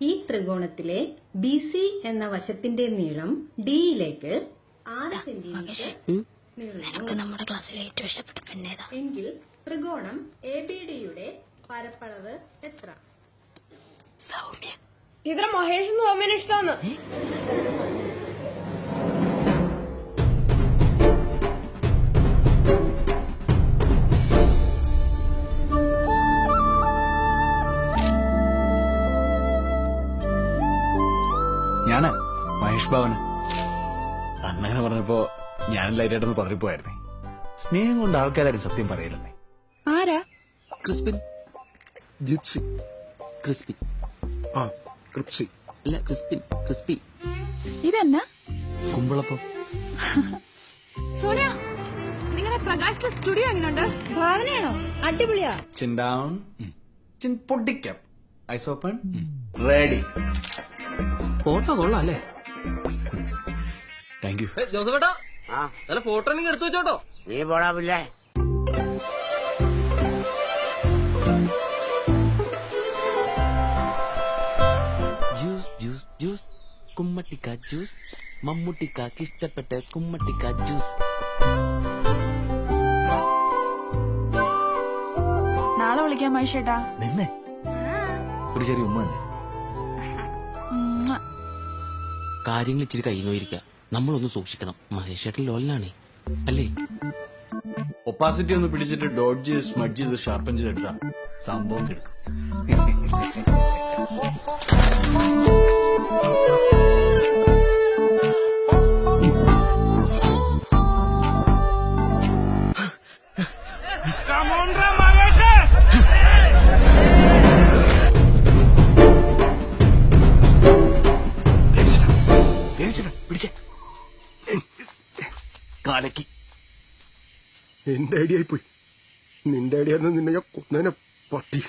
ഈ ത്രികോണത്തിലെ B C എന്ന വശത്തിന്റെ നീളം ഡിയിലേക്ക് 6 സെന്റിമീറ്റർ നമ്മുടെ ക്ലാസ്സിലെ ഏറ്റവും ഇഷ്ടപ്പെട്ട പെണ്ണേതാ? എങ്കിൽ ത്രികോണം എ ബി ഡിയുടെ പരപ്പളവ് എത്ര? സൗമ്യ. ഇതിന് മഹേഷ് സൗമ്യന് ഇഷ്ടമാണ്. ഞാന് മഹേഷ് ബാബന്. അന്നങ്ങനെ പറഞ്ഞപ്പോ ഞാൻ ലൈറ്റായിട്ടൊന്ന് പതറിപ്പോയായിരുന്നേ. സ്നേഹം കൊണ്ട് ആൾക്കാരും സത്യം പറയില്ലെന്നേ. ആരാ? ക്രിസ്പിൻ. ജിപ്സി. ക്രിസ്പി. ആ ക്രിപ്സി. അല്ല ക്രിസ്പിൻ. ക്രിസ്പി. ഇതെന്നാ? കുമ്പളപ്പം. സോനിയ, നിങ്ങളുടെ പ്രകാശിന്റെ സ്റ്റുഡിയോ എങ്ങനെയുണ്ട്? ഭാവനയാണോ? അടിപൊളിയാ. Chin down. ചിൻ പൊട്ടിക്കാം. Ice open. റെഡി. ഫോട്ടോ കൊള്ളാം അല്ലേ? Thank you. ജോസഫേട്ടാ, നല്ല ഫോട്ടോ എനിക്ക് എടുത്തു വെച്ചോട്ടോ. നീ പോടാവില്ലേ? Juice juice juice. കുമ്മട്ടിക്ക ജ്യൂസ്. മമ്മൂട്ടിക്കാക്ക് ഇഷ്ടപ്പെട്ട കുമ്മട്ടിക്ക ജ്യൂസ്. നാളെ വിളിക്കാം മഹേഷേട്ടാ. നിന്നെ ഒരു ചെറിയ ഉമ്മ തന്നെ. കാര്യങ്ങൾ ഇച്ചിരി കൈ നോയിരിക്കാം. നമ്മളൊന്ന് സൂക്ഷിക്കണം. മഹേഷേട്ടൻ ലോലിനാണേ അല്ലേ? ഒപ്പാസിറ്റി ഒന്ന് പിടിച്ചിട്ട് ഡോഡ്ജ് സ്മഡ്ജ് ചെയ്ത് ഷാർപ്പൻ ചെയ്തെടുത്താ സംഭവം കിടക്കും. പിടിച്ചേ കാലക്കി. എന്റെ ഐഡിയ ആയി പോയി. നിന്റെ ഐഡിയ നിന്നെ ഞാൻ കൊന്നേനെ പട്ടി.